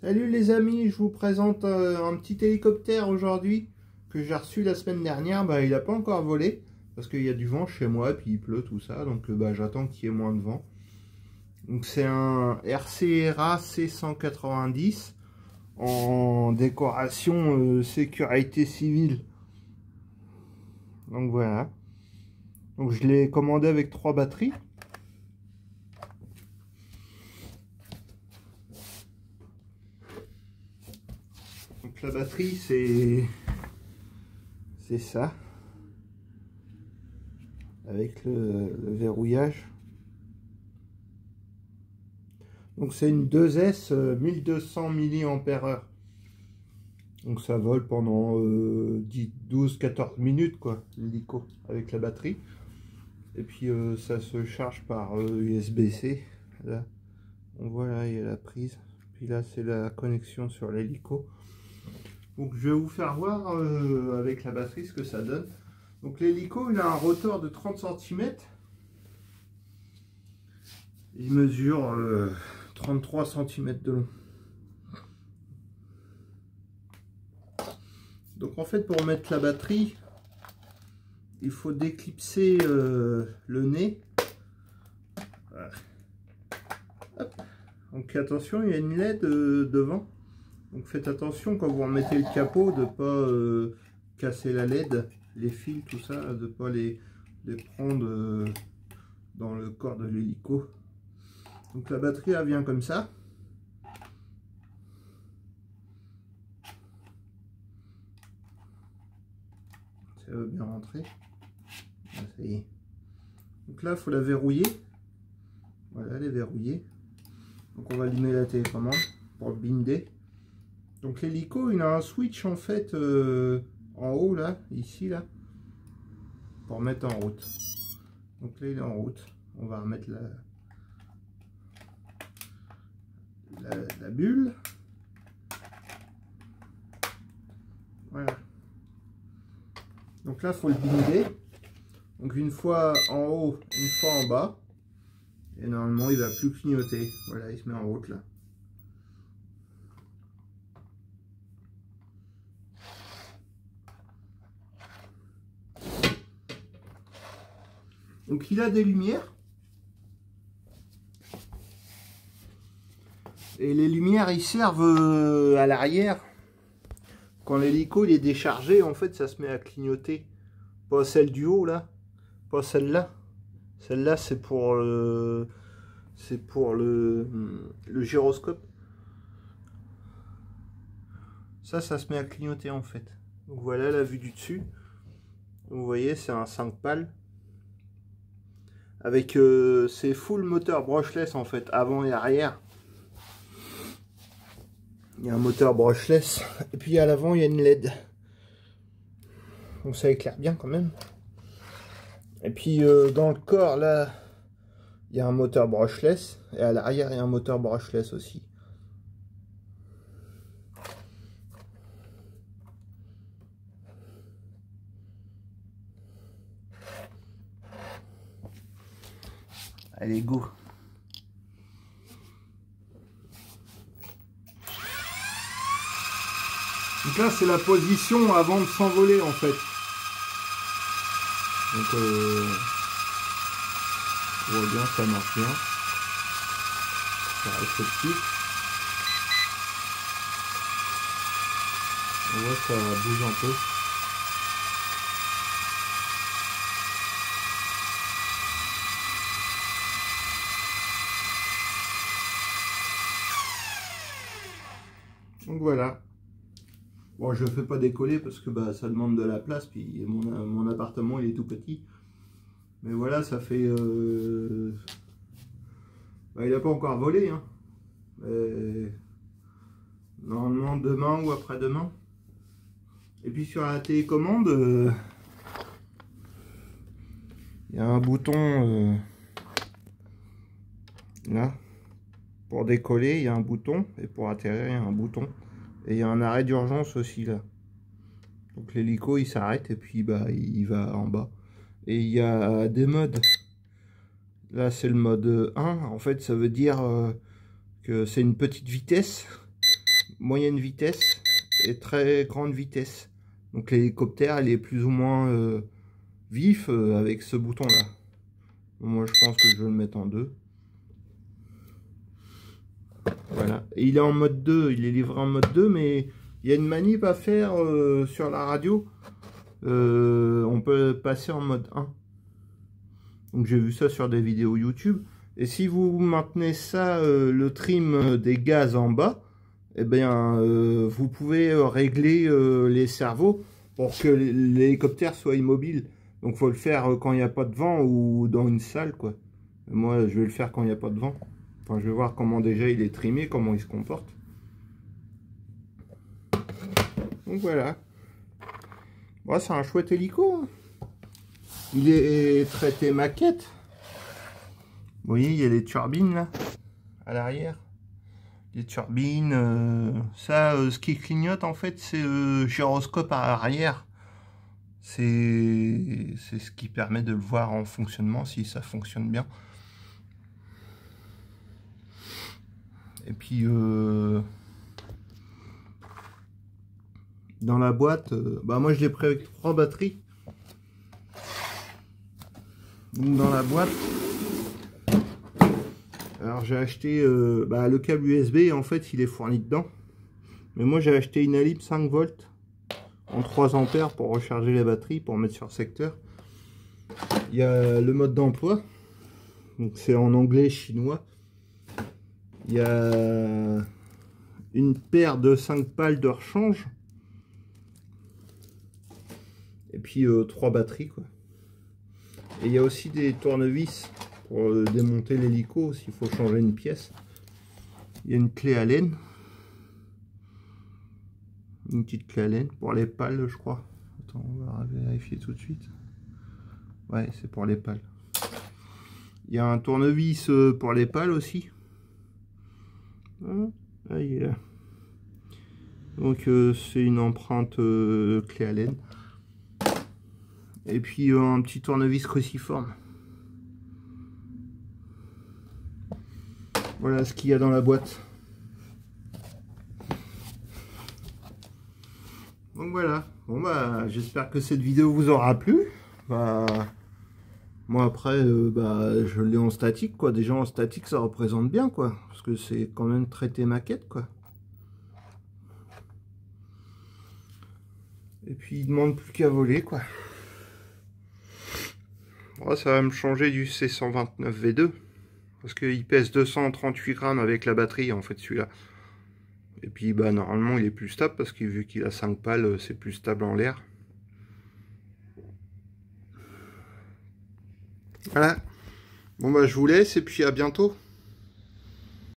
Salut les amis, je vous présente un petit hélicoptère aujourd'hui que j'ai reçu la semaine dernière. Il n'a pas encore volé parce qu'il y a du vent chez moi et puis il pleut tout ça, donc j'attends qu'il y ait moins de vent. Donc c'est un RCRA C190 en décoration sécurité civile. Donc voilà. Donc je l'ai commandé avec 3 batteries. Donc la batterie c'est ça, avec le verrouillage. Donc c'est une 2S 1200 mAh. Donc ça vole pendant 12-14 minutes quoi, l'hélico avec la batterie. Et puis ça se charge par USB-C. Là, on voit là, il y a la prise. Puis là c'est la connexion sur l'hélico. Donc je vais vous faire voir avec la batterie ce que ça donne. Donc l'hélico il a un rotor de 30 cm. Il mesure 33 cm de long. Donc en fait pour mettre la batterie, il faut déclipser le nez. Voilà. Hop. Donc attention, il y a une LED devant. Donc faites attention quand vous remettez le capot de ne pas casser la LED, les fils, tout ça, de ne pas les prendre dans le corps de l'hélico. Donc la batterie elle vient comme ça. Ça va bien rentrer. Ah, ça y est. Donc là il faut la verrouiller. Voilà, elle est verrouillée. Donc on va allumer la télécommande pour le binder. Donc l'hélico il a un switch en fait en haut là, ici là, pour mettre en route. Donc là il est en route. On va remettre la bulle. Voilà. Donc là il faut le binder. Donc une fois en haut, une fois en bas. Et normalement il va plus clignoter. Voilà, il se met en route là. Donc il a des lumières. Et les lumières ils servent à l'arrière. Quand l'hélico il est déchargé, en fait ça se met à clignoter. Pas celle du haut là. Pas celle-là. Celle-là c'est pour le gyroscope. Ça se met à clignoter en fait. Donc voilà la vue du dessus. Vous voyez c'est un 5 pales. Avec c'est full moteur brushless en fait, avant et arrière. Il y a un moteur brushless. Et puis à l'avant il y a une LED. Donc ça éclaire bien quand même. Et puis dans le corps là, il y a un moteur brushless. Et à l'arrière il y a un moteur brushless aussi. Allez, go. Donc là c'est la position avant de s'envoler en fait. Donc on voit bien, ça marche bien. Ça reste petit. On voit ça bouge un peu. Donc voilà. Bon, je ne fais pas décoller parce que ça demande de la place, puis mon appartement il est tout petit. Mais voilà, ça fait... il n'a pas encore volé. Hein. Normalement demain ou après-demain. Et puis sur la télécommande, il y a un bouton là. Pour décoller, il y a un bouton. Et pour atterrir, il y a un bouton. Et il y a un arrêt d'urgence aussi là. Donc l'hélico il s'arrête et puis il va en bas. Et il y a des modes. Là c'est le mode 1. En fait ça veut dire que c'est une petite vitesse. moyenne vitesse et très grande vitesse. Donc l'hélicoptère, il est plus ou moins vif avec ce bouton-là. Moi, je pense que je vais le mettre en 2. Voilà. Et il est en mode 2, il est livré en mode 2, mais il y a une manip à faire sur la radio. On peut passer en mode 1. Donc j'ai vu ça sur des vidéos YouTube. Et si vous maintenez ça, le trim des gaz en bas, eh bien, vous pouvez régler les servos pour que l'hélicoptère soit immobile. Donc faut le faire quand il n'y a pas de vent ou dans une salle, quoi. Moi, je vais le faire quand il n'y a pas de vent. Enfin, je vais voir comment déjà il est trimé, comment il se comporte. Donc voilà. Bon, c'est un chouette hélico. Hein. Il est traité maquette. Vous voyez, il y a les turbines là, à l'arrière. Les turbines, ce qui clignote en fait, c'est le gyroscope à l'arrière. C'est ce qui permet de le voir en fonctionnement, si ça fonctionne bien. Et puis, dans la boîte, moi je l'ai pris avec 3 batteries. Donc dans la boîte, alors j'ai acheté le câble USB, en fait il est fourni dedans. Mais moi j'ai acheté une Alip 5 volts en 3 ampères pour recharger la batterie, pour mettre sur secteur. Il y a le mode d'emploi, donc c'est en anglais chinois. Il y a une paire de 5 pales de rechange. Et puis 3 batteries, quoi. Et il y a aussi des tournevis pour démonter l'hélico s'il faut changer une pièce. Il y a une clé Allen. Une petite clé Allen pour les pales, je crois. Attends, on va vérifier tout de suite. Ouais, c'est pour les pales. Il y a un tournevis pour les pales aussi. Ah, il est là. Donc c'est une empreinte clé Allen. Et puis un petit tournevis cruciforme. Voilà ce qu'il y a dans la boîte. Donc voilà. Bon j'espère que cette vidéo vous aura plu. Moi après je l'ai en statique, quoi. Déjà en statique ça représente bien, quoi. Parce que c'est quand même traité maquette, quoi. Et puis il demande plus qu'à voler, quoi. Bon, ça va me changer du C129V2. Parce qu'il pèse 238 grammes avec la batterie, en fait, celui-là. Et puis, normalement, il est plus stable, parce que vu qu'il a 5 pales, c'est plus stable en l'air. Voilà. Bon, je vous laisse, et puis à bientôt.